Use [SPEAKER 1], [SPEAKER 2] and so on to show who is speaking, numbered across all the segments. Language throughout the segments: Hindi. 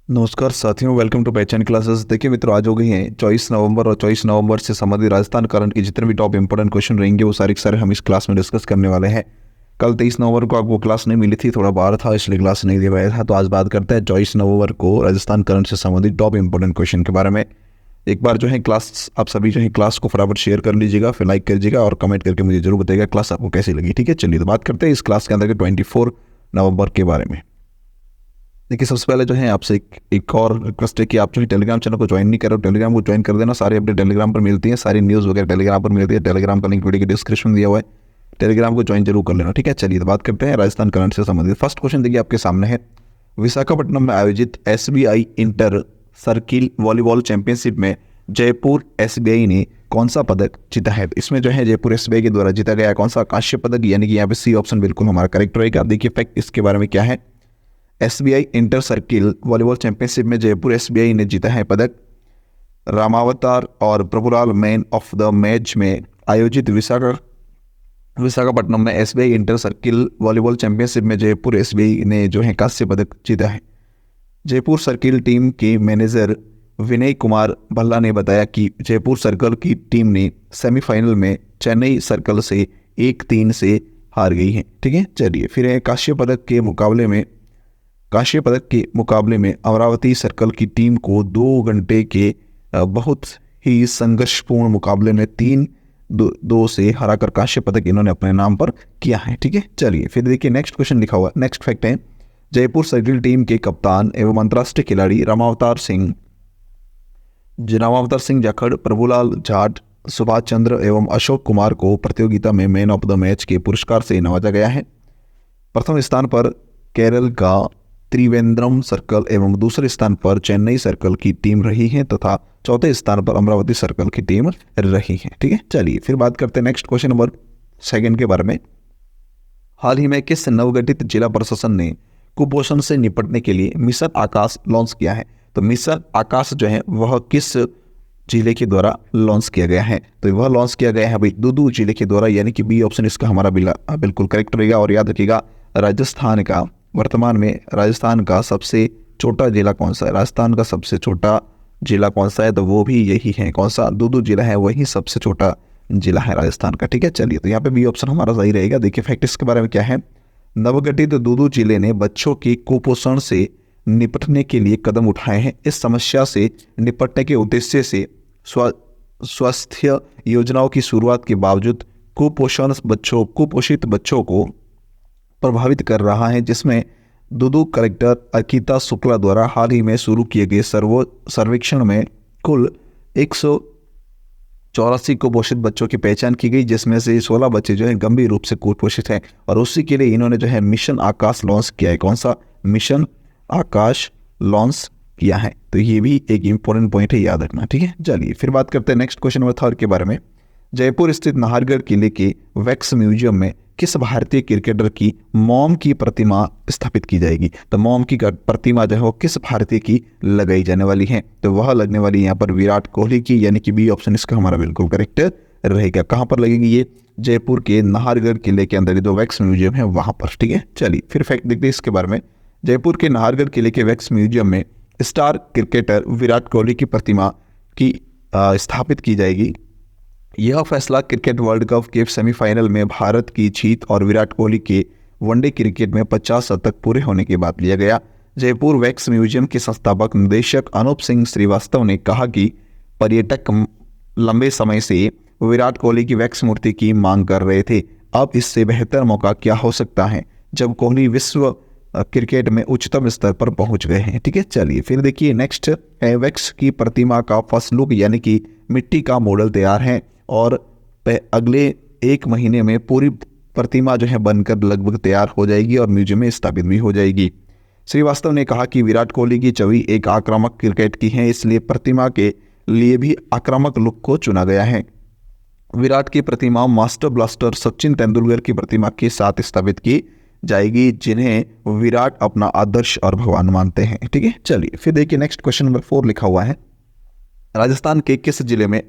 [SPEAKER 1] नमस्कार साथियों, वेलकम टू पहचान क्लासेस। देखिए मित्रों, आज हो गई हैं 24 नवंबर और 24 नवंबर से संबंधित राजस्थान करंट की जितने भी टॉप इंपोर्टेंट क्वेश्चन रहेंगे वो सारे के सारे हम इस क्लास में डिस्कस करने वाले हैं। कल 23 नवंबर को आपको क्लास नहीं मिली थी, थोड़ा बाहर था इसलिए क्लास नहीं दे पाया था। तो आज बात करते हैं 24 नवंबर को राजस्थान करंट से संबंधित टॉप इंपोर्टेंट क्वेश्चन के बारे में। एक बार जो है क्लास आप सभी जो है क्लास को फटाफट शेयर कर लीजिएगा, फिर लाइक करिएगा और कमेंट करके मुझे जरूर बताइएगा क्लास आपको कैसी लगी। ठीक है, चलिए तो बात करते हैं इस क्लास के अंदर के 24 नवंबर के बारे में। देखिए सबसे पहले जो है आपसे एक और रिक्वेस्ट है कि आप जो है टेलीग्राम चैनल को ज्वाइन नहीं कर रहे हो, टेलीग्राम को ज्वाइन कर देना। सारी अपडेट टेलीग्राम पर मिलती है, सारी न्यूज़ वगैरह टेलीग्राम पर मिलती है। टेलीग्राम का लिंक वीडियो के डिस्क्रिप्शन में दिया हुआ है, टेलीग्राम को ज्वाइन जरूर कर लेना। ठीक है, चलिए तो बात करते हैं राजस्थान करंट से संबंधित। फर्स्ट क्वेश्चन देखिए आपके सामने है, विशाखापट्टनम में आयोजित SBI inter circle volleyball championship में जयपुर SBI ने कौन सा पदक जीता है। इसमें जो है जयपुर SBI के द्वारा जीता गया कौन सा कांस्य पदक, यानी कि यहाँ पे सी ऑप्शन बिल्कुल हमारा करेक्ट रहेगा। देखिए फैक्ट इसके बारे में क्या है। SBI inter circle volleyball championship में जयपुर SBI ने जीता है पदक। रामावतार और Prabhulal man of the match में आयोजित विशाखापट्टनम में SBI inter circle volleyball championship में जयपुर SBI ने जो है कांस्य पदक जीता है। जयपुर सर्किल टीम के मैनेजर विनय कुमार भल्ला ने बताया कि जयपुर सर्कल की टीम ने सेमीफाइनल में चेन्नई सर्कल से 1-3 से हार गई है। ठीक है, चलिए फिर है कांस्य पदक के मुकाबले में अमरावती सर्कल की टीम को 2 घंटे के बहुत ही संघर्षपूर्ण मुकाबले में 3-2 से हराकर कांस्य पदक इन्होंने अपने नाम पर किया है। ठीक है, चलिए फिर देखिए नेक्स्ट क्वेश्चन लिखा हुआ। नेक्स्ट फैक्ट है, जयपुर सर्किल टीम के कप्तान एवं अंतर्राष्ट्रीय खिलाड़ी रामावतार सिंह जाखड़, प्रभुलाल जाट, सुभाष चंद्र एवं अशोक कुमार को प्रतियोगिता में मैन ऑफ द मैच के पुरस्कार से नवाजा गया है। प्रथम स्थान पर केरल का त्रिवेंद्रम सर्कल एवं दूसरे स्थान पर चेन्नई सर्कल की टीम रही है तथा चौथे स्थान पर अमरावती सर्कल की टीम रही है। ठीक है, चलिए फिर बात करते हैं नेक्स्ट क्वेश्चन नंबर 2 के बारे में। हाल ही में किस नवगठित जिला प्रशासन ने कुपोषण से निपटने के लिए मिशन आकाश लॉन्च किया है। तो मिशन आकाश जो है वह किस जिले के द्वारा लॉन्च किया गया है। तो वह लॉन्च किया गया है भाई दूदू जिले के द्वारा, यानी कि बी ऑप्शन इसका हमारा बिल्कुल करेक्ट रहेगा। और याद रखिएगा वर्तमान में राजस्थान का सबसे छोटा जिला कौन सा है। राजस्थान का सबसे छोटा जिला कौन सा है, तो वो भी यही है, कौन सा, दूदू जिला है, वही सबसे छोटा जिला है राजस्थान का। ठीक है, चलिए तो यहाँ पे बी ऑप्शन हमारा सही रहेगा। देखिए फैक्ट इसके बारे में क्या है। नवगठित दूदू जिले ने बच्चों की कुपोषण से निपटने के लिए कदम उठाए हैं। इस समस्या से निपटने के उद्देश्य से स्वास्थ्य योजनाओं की शुरुआत के बावजूद कुपोषित बच्चों को प्रभावित कर रहा है, जिसमें दूदू कलेक्टर अर्किता शुक्ला द्वारा हाल ही में शुरू किए गए सर्वेक्षण में कुल 184 कुपोषित बच्चों की पहचान की गई, जिसमें से 16 बच्चे जो है गंभीर रूप से कुपोषित हैं। और उसी के लिए इन्होंने जो है मिशन आकाश लॉन्च किया है। कौन सा, मिशन आकाश लॉन्च किया है। तो ये भी एक इंपॉर्टेंट पॉइंट है, याद रखना। ठीक है, चलिए फिर बात करते हैं नेक्स्ट क्वेश्चन नंबर 3 के बारे में। जयपुर स्थित नाहरगढ़ किले के वैक्स म्यूजियम में किस भारतीय क्रिकेटर की मॉम की प्रतिमा स्थापित की जाएगी। तो मॉम की प्रतिमा जो है वो किस भारतीय की लगाई जाने वाली है। तो वह लगने वाली यहाँ पर विराट कोहली की, यानी कि बी ऑप्शन इसका हमारा बिल्कुल करेक्ट रहेगा। कहाँ पर लगेगी ये, जयपुर के नाहरगढ़ किले के अंदर जो वैक्स म्यूजियम है वहां पर। ठीक है, चलिए फिर फैक्ट देखते हैं इसके बारे में। जयपुर के नाहरगढ़ किले के वैक्स म्यूजियम में स्टार क्रिकेटर विराट कोहली की प्रतिमा की स्थापित की जाएगी। यह फैसला क्रिकेट वर्ल्ड कप के सेमीफाइनल में भारत की जीत और विराट कोहली के वनडे क्रिकेट में 50 शतक पूरे होने के बाद लिया गया। जयपुर वैक्स म्यूजियम के संस्थापक निदेशक अनूप सिंह श्रीवास्तव ने कहा कि पर्यटक लंबे समय से विराट कोहली की वैक्स मूर्ति की मांग कर रहे थे। अब इससे बेहतर मौका क्या हो सकता है जब कोहली विश्व क्रिकेट में उच्चतम स्तर पर पहुंच गए हैं। ठीक है, चलिए फिर देखिए नेक्स्ट है, वैक्स की प्रतिमा का फर्स्ट लुक यानी कि मिट्टी का मॉडल तैयार है और अगले 1 महीने में पूरी प्रतिमा जो है बनकर लगभग तैयार हो जाएगी और म्यूजियम में स्थापित भी हो जाएगी। श्रीवास्तव ने कहा कि विराट कोहली की छवि एक आक्रामक क्रिकेट की है, इसलिए प्रतिमा के लिए भी आक्रामक लुक को चुना गया है। विराट की प्रतिमा मास्टर ब्लास्टर सचिन तेंदुलकर की प्रतिमा के साथ स्थापित की जाएगी, जिन्हें विराट अपना आदर्श और भगवान मानते हैं। ठीक है, चलिए फिर देखिए नेक्स्ट क्वेश्चन नंबर 4 लिखा हुआ है। राजस्थान के किस जिले में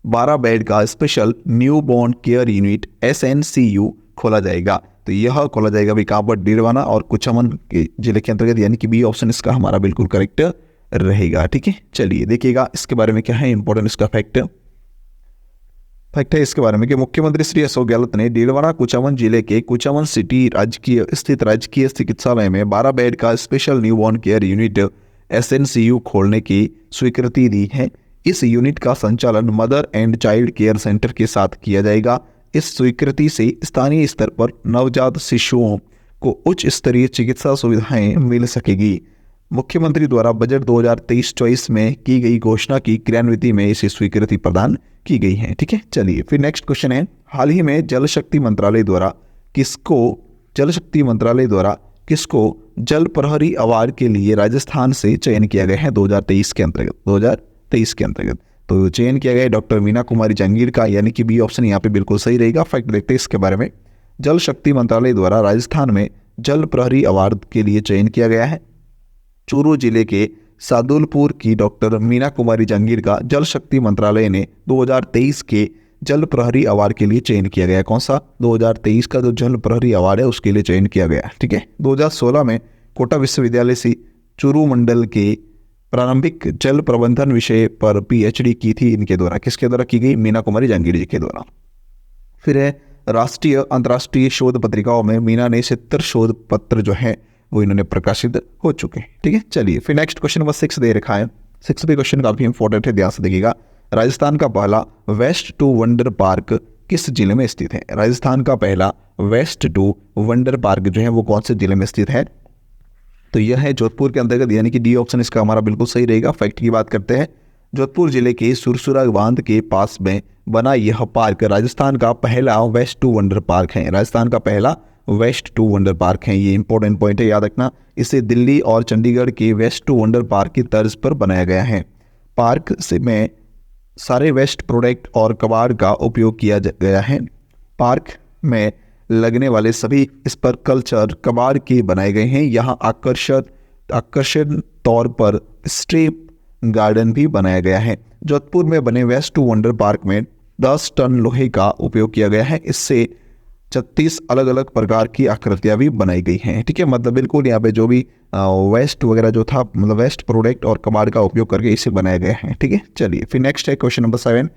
[SPEAKER 1] 12 बेड का special new born care unit SNCU खोला जाएगा। तो यह खोला जाएगा भी कहाँ पर, डीडवाना और कुचामन के जिले के अंतर्गत, यानी कि बी ऑप्शन इसका हमारा बिल्कुल करेक्ट रहेगा। ठीक है, चलिए देखिएगा इसके बारे में क्या है इंपॉर्टेंट इसका फैक्ट है इसके बारे में कि मुख्यमंत्री श्री अशोक गहलोत ने डीडवाना कुचामन जिले के कुचामन सिटी राजकीय चिकित्सालय में 12 बेड का special newborn care unit SNCU खोलने की स्वीकृति दी है। इस यूनिट का संचालन mother and child care centre के साथ किया जाएगा। इस स्वीकृति से स्थानीय स्तर पर नवजात शिशुओं को उच्च स्तरीय चिकित्सा सुविधाएं मिल सकेगी। मुख्यमंत्री द्वारा बजट 2023-24 में की गई घोषणा की क्रियान्विति में इसे स्वीकृति प्रदान की गई है। ठीक है, चलिए फिर नेक्स्ट क्वेश्चन है, हाल ही में जल शक्ति मंत्रालय द्वारा किसको जल प्रहरी अवार्ड के लिए राजस्थान से चयन किया गया है 2023 के अंतर्गत। तो चयन किया गया डॉक्टर मीना कुमारी जहांगीर का, यानी कि बी ऑप्शन यहाँ पे बिल्कुल सही रहेगा। फैक्ट देखते हैं इसके बारे में। जल शक्ति मंत्रालय द्वारा राजस्थान में जल प्रहरी अवार्ड के लिए चयन किया गया है। चूरू जिले के सादुलपुर की डॉक्टर मीना कुमारी जहांगीर का जल शक्ति मंत्रालय ने 2023 के जल प्रहरी अवार्ड के लिए चयन किया गया। कौन सा? 2023 का जो जल प्रहरी अवार्ड है उसके लिए चयन किया गया। ठीक है, 2016 में कोटा विश्वविद्यालय से चूरू मंडल के प्रारंभिक जल प्रबंधन विषय पर PhD की थी इनके द्वारा। किसके द्वारा की गई? मीना कुमारी जहांगीर जी के द्वारा। फिर है राष्ट्रीय अंतर्राष्ट्रीय शोध पत्रिकाओं में मीना ने 70 शोध पत्र जो है वो इन्होंने प्रकाशित हो चुके हैं। ठीक है, चलिए फिर नेक्स्ट क्वेश्चन नंबर 6 दे रखा है। 6 भी क्वेश्चन काफी इंपॉर्टेंट है, ध्यान से देखिएगा। राजस्थान का पहला वेस्ट टू वंडर पार्क किस जिले में स्थित है? राजस्थान का पहला वेस्ट टू वंडर पार्क जो है वो कौन से जिले में स्थित है? तो यह है जोधपुर के अंतर्गत, यानी कि डी ऑप्शन इसका हमारा बिल्कुल सही रहेगा। फैक्ट की बात करते हैं, जोधपुर जिले के सुरसुरा बांध के पास में बना यह पार्क राजस्थान का पहला वेस्ट टू वंडर पार्क है। राजस्थान का पहला वेस्ट टू वंडर पार्क है, ये इंपॉर्टेंट पॉइंट है, याद रखना। इसे दिल्ली और चंडीगढ़ के वेस्ट टू वंडर पार्क की तर्ज पर बनाया गया है। पार्क में सारे वेस्ट प्रोडक्ट और कबाड़ का उपयोग किया गया है। पार्क में लगने वाले सभी इस पर कल्चर कबाड़ के बनाए गए हैं। यहाँ आकर्षण तौर पर स्ट्रीप गार्डन भी बनाया गया है। जोधपुर में बने वेस्ट टू वंडर पार्क में 10 टन लोहे का उपयोग किया गया है। इससे 36 अलग अलग प्रकार की आकृतियां भी बनाई गई हैं। ठीक है, मतलब बिल्कुल यहाँ पे जो भी वेस्ट वगैरह जो था, मतलब वेस्ट प्रोडक्ट और कबाड़ का उपयोग करके इसे बनाए गए हैं। ठीक है, चलिए फिर नेक्स्ट है क्वेश्चन नंबर 7।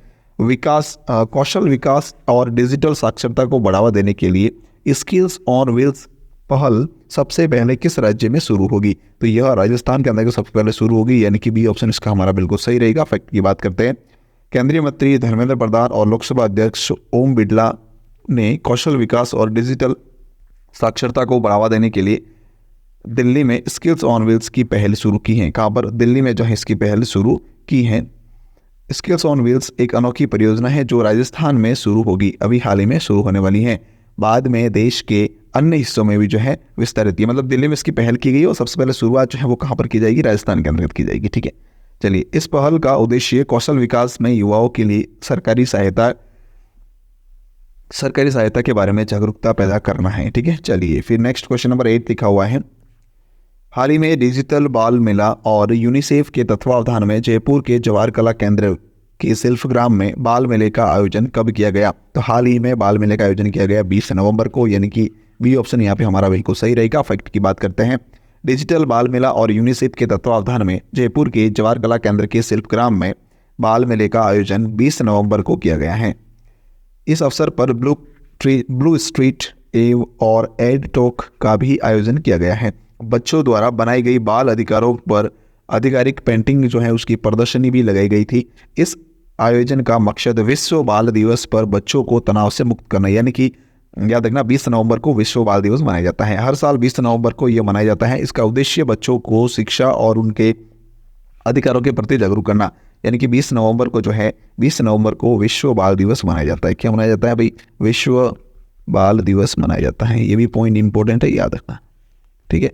[SPEAKER 1] कौशल विकास और डिजिटल साक्षरता को बढ़ावा देने के लिए स्किल्स ऑन व्हील्स पहल सबसे पहले किस राज्य में शुरू होगी? तो यह राजस्थान के अंदर सबसे पहले शुरू होगी, यानी कि बी ऑप्शन इसका हमारा बिल्कुल सही रहेगा। फैक्ट की बात करते हैं, केंद्रीय मंत्री धर्मेंद्र प्रधान और लोकसभा अध्यक्ष ओम बिरला ने कौशल विकास और डिजिटल साक्षरता को बढ़ावा देने के लिए दिल्ली में स्किल्स ऑन व्हील्स की पहल शुरू की है। कहाँ पर? दिल्ली में जो है इसकी पहल शुरू की है। स्किल्स ऑन व्हील्स एक अनोखी परियोजना है जो राजस्थान में शुरू होगी, अभी हाल ही में शुरू होने वाली है। बाद में देश के अन्य हिस्सों में भी जो है विस्तारित, मतलब दिल्ली में इसकी पहल की गई और सबसे पहले शुरुआत जो है वो कहाँ पर की जाएगी? राजस्थान के अंतर्गत की जाएगी। ठीक है, चलिए इस पहल का उद्देश्य कौशल विकास में युवाओं के लिए सरकारी सहायता के बारे में जागरूकता पैदा करना है। ठीक है, चलिए फिर नेक्स्ट क्वेश्चन नंबर 8 लिखा हुआ है। हाल ही में डिजिटल बाल मेला और यूनिसेफ के तत्वावधान में जयपुर के जवाहर कला केंद्र के शिल्पग्राम में बाल मेले का आयोजन कब किया गया? तो हाल ही में बाल मेले का आयोजन किया गया 20 नवंबर को, यानी कि बी ऑप्शन यहाँ पे हमारा बिल्कुल सही रहेगा। फैक्ट की बात करते हैं, डिजिटल बाल मेला और यूनिसेफ के तत्वावधान में जयपुर के जवाहर कला केंद्र के शिल्पग्राम में बाल मेले का आयोजन 20 नवंबर को किया गया है। इस अवसर पर ब्लू स्ट्रीट और एड टॉक का भी आयोजन किया गया है। बच्चों द्वारा बनाई गई बाल अधिकारों पर आधिकारिक पेंटिंग जो है उसकी प्रदर्शनी भी लगाई गई थी। इस आयोजन का मकसद विश्व बाल दिवस पर बच्चों को तनाव से मुक्त करना, यानी कि याद रखना 20 नवंबर को विश्व बाल दिवस मनाया जाता है। हर साल 20 नवंबर को यह मनाया जाता है। इसका उद्देश्य बच्चों को शिक्षा और उनके अधिकारों के प्रति जागरूक करना, यानी कि 20 नवंबर को जो है 20 नवंबर को विश्व बाल दिवस मनाया जाता है। क्या मनाया जाता है भाई? विश्व बाल दिवस मनाया जाता है। ये भी पॉइंट इंपॉर्टेंट है, याद रखना। ठीक है,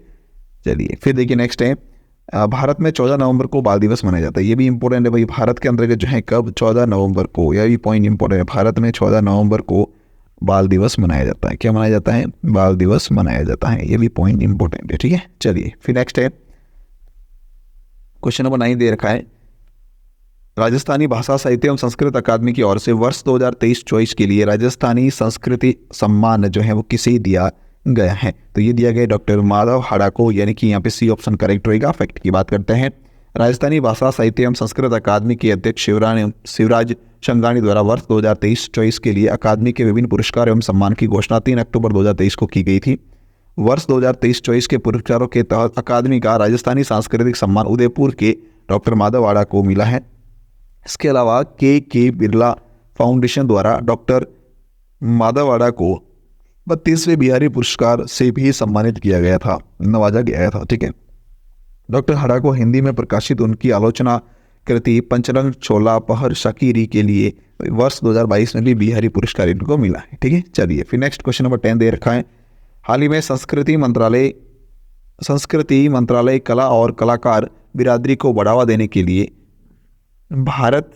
[SPEAKER 1] चलिए फिर देखिए नेक्स्ट है, भारत में 14 नवंबर को बाल दिवस मनाया जाता है। ये भी इंपॉर्टेंट है भाई, भारत के अंतर्गत जो है कब? 14 नवंबर को। यह भी पॉइंट इंपॉर्टेंट है, भारत में 14 नवंबर को बाल दिवस मनाया जाता है। क्या मनाया जाता है? बाल दिवस मनाया जाता है। ये भी पॉइंट इंपॉर्टेंट है। ठीक है, चलिए फिर नेक्स्ट है, क्वेश्चन नंबर 9 दे रखा है। राजस्थानी भाषा साहित्य एवं संस्कृत अकादमी की ओर से वर्ष 2023-24 के लिए राजस्थानी संस्कृति सम्मान जो है वो किसे दिया गया है। तो ये दिया गया डॉक्टर माधव हाड़ाको, यानी कि यहाँ पे सी ऑप्शन करेक्ट होगा। फैक्ट की बात करते हैं। राजस्थानी भाषा साहित्य एवं संस्कृत अकादमी के अध्यक्ष शिवराज शंगानी द्वारा वर्ष 2023-24 के लिए अकादमी के विभिन्न पुरस्कार एवं सम्मान की घोषणा 3 अक्टूबर 2023 को की गई थी। वर्ष 2023-24 के पुरस्कारों के तहत अकादमी का राजस्थानी सांस्कृतिक सम्मान उदयपुर के डॉक्टर माधव हाड़ा को मिला है। इसके अलावा के बिरला फाउंडेशन द्वारा डॉक्टर माधव हाड़ा को 32वें बिहारी पुरस्कार से भी सम्मानित किया गया था, नवाजा गया था। ठीक है, डॉक्टर हाड़ा को हिंदी में प्रकाशित उनकी आलोचना कृति पंचरंग छोला पहर शाकिरी के लिए वर्ष 2022 में भी बिहारी पुरस्कार इनको मिला है। ठीक है, चलिए फिर नेक्स्ट क्वेश्चन नंबर 10 दे रखा है। हाल ही में संस्कृति मंत्रालय कला और कलाकार बिरादरी को बढ़ावा देने के लिए भारत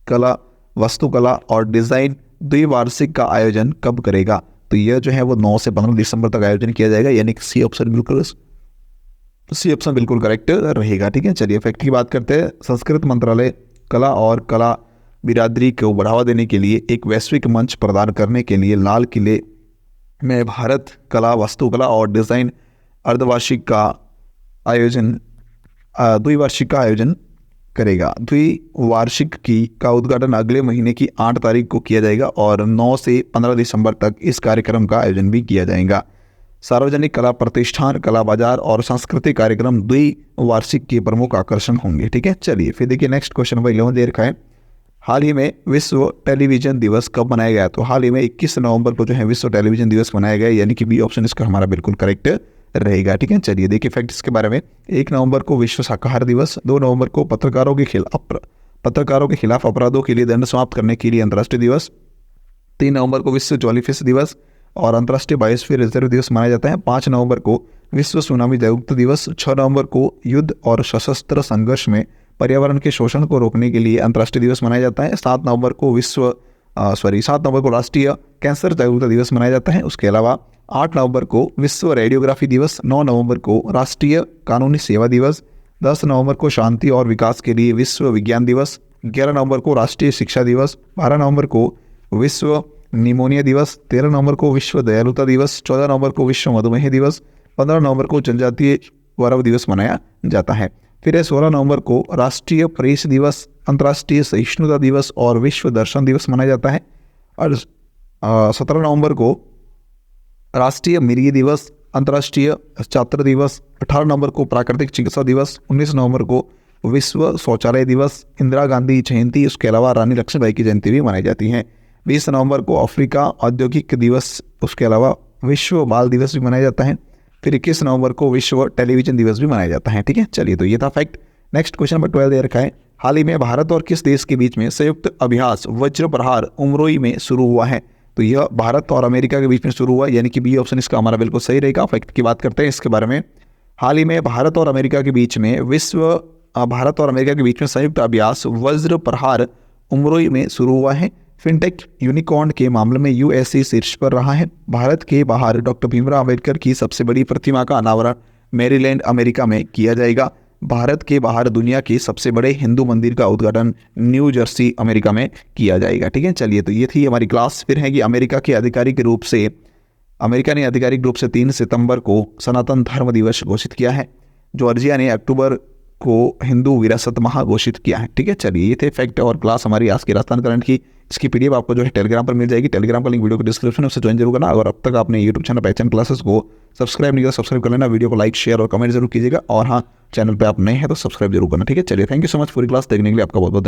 [SPEAKER 1] कला, वास्तुकला और डिज़ाइन द्विवार्षिक का आयोजन कब करेगा? तो यह जो है वो 9 से 15 दिसंबर तक आयोजन किया जाएगा, यानी कि सी ऑप्शन बिल्कुल करेक्ट रहेगा। ठीक है, चलिए फैक्ट की बात करते हैं। संस्कृत मंत्रालय कला और कला बिरादरी को बढ़ावा देने के लिए एक वैश्विक मंच प्रदान करने के लिए लाल किले में भारत कला, वास्तुकला और डिज़ाइन द्विवार्षिक का आयोजन करेगा। द्विवार्षिक का उद्घाटन अगले महीने की 8 तारीख को किया जाएगा और 9 से 15 दिसंबर तक इस कार्यक्रम का आयोजन भी किया जाएगा। सार्वजनिक कला प्रतिष्ठान, कला बाजार और सांस्कृतिक कार्यक्रम द्विवार्षिक के प्रमुख आकर्षण होंगे। ठीक है, चलिए फिर देखिए नेक्स्ट क्वेश्चन नंबर 11 दे रखा है। हाल ही में विश्व टेलीविजन दिवस कब मनाया गया? तो हाल ही में 21 नवंबर को जो है विश्व टेलीविजन दिवस मनाया गया, यानी कि बी ऑप्शन इसका हमारा बिल्कुल करेक्ट रहेगा। ठीक है, चलिए देखिए फैक्ट्स के बारे में। 1 नवंबर को विश्व शाकाहार दिवस, 2 नवंबर को पत्रकारों के खिलाफ अपराधों के लिए दंड समाप्त करने के लिए अंतर्राष्ट्रीय दिवस, 3 नवंबर को विश्व जॉलीफिश दिवस और अंतर्राष्ट्रीय बायोस्फीयर रिजर्व दिवस मनाया जाता है। 5 नवंबर को विश्व सुनामी जागरूकता दिवस, 6 नवंबर को युद्ध और सशस्त्र संघर्ष में पर्यावरण के शोषण को रोकने के लिए अंतर्राष्ट्रीय दिवस मनाया जाता है। 7 नवंबर को 7 नवंबर को राष्ट्रीय कैंसर जागरूकता दिवस मनाया जाता है। उसके अलावा 8 नवंबर को विश्व रेडियोग्राफी दिवस, 9 नवंबर को राष्ट्रीय कानूनी सेवा दिवस, 10 नवंबर को शांति और विकास के लिए विश्व विज्ञान दिवस, 11 नवंबर को राष्ट्रीय शिक्षा दिवस, 12 नवंबर को विश्व निमोनिया दिवस, 13 नवंबर को विश्व दयालुता दिवस, 14 नवंबर को विश्व मधुमेह दिवस, 15 नवंबर को जनजातीय गौरव दिवस मनाया जाता है। फिर 16 नवंबर को राष्ट्रीय प्रेस दिवस, अंतर्राष्ट्रीय सहिष्णुता दिवस और विश्व दर्शन दिवस मनाया जाता है। और 17 नवंबर को राष्ट्रीय मिर्गी दिवस, अंतर्राष्ट्रीय छात्र दिवस, 18 नवंबर को प्राकृतिक चिकित्सा दिवस, 19 नवंबर को विश्व शौचालय दिवस, इंदिरा गांधी जयंती, उसके अलावा रानी लक्ष्मीबाई की जयंती भी मनाई जाती है। 20 नवंबर को अफ्रीका औद्योगिक दिवस, उसके अलावा विश्व बाल दिवस भी मनाया जाता है। फिर 21 नवंबर को विश्व टेलीविजन दिवस भी मनाया जाता है। ठीक है, चलिए तो ये था फैक्ट। नेक्स्ट क्वेश्चन नंबर 12 दे रखा है। हाल ही में भारत और किस देश के बीच में संयुक्त अभ्यास वज्र प्रहार उमरोई में शुरू हुआ है? तो यह भारत और अमेरिका के बीच में शुरू हुआ, यानी कि बी ऑप्शन इसका हमारा बिल्कुल सही रहेगा। फैक्ट की बात करते हैं इसके बारे में। हाल ही में भारत और अमेरिका के बीच में संयुक्त अभ्यास वज्र प्रहार उमरोई में शुरू हुआ है। फिनटेक यूनिकॉर्न के मामले में यूएसए शीर्ष पर रहा है। भारत के बाहर डॉक्टर भीमराव अंबेडकर की सबसे बड़ी प्रतिमा का अनावरण मैरीलैंड अमेरिका में किया जाएगा। भारत के बाहर दुनिया के सबसे बड़े हिंदू मंदिर का उद्घाटन न्यू जर्सी अमेरिका में किया जाएगा। ठीक है, चलिए तो ये थी हमारी क्लास। फिर है कि अमेरिका ने आधिकारिक रूप से 3 सितंबर को सनातन धर्म दिवस घोषित किया है। जॉर्जिया ने अक्टूबर को हिंदू विरासत माह घोषित किया है। ठीक है, चलिए ये थे फैक्ट और क्लास हमारी आज की राजस्थान करंट की। इसकी पीडीएफ आपको जो है टेलीग्राम पर मिल जाएगी। टेलीग्राम का लिंक वीडियो को डिस्क्रिप्शन में, उससे ज्वाइन जरूर करना। अगर अब तक आपने यूट्यूब चैनल पहचान क्लासेस को सब्सक्राइब नहीं किया, सब्सक्राइब कर लेना। वीडियो को लाइक, शेयर और कमेंट जरूर कीजिएगा। और हाँ, चैनल पे आप नए हैं तो सब्सक्राइब जरूर करना। ठीक है, चलिए थैंक यू सो मच। पूरी क्लास देखने के लिए आपका बहुत बहुत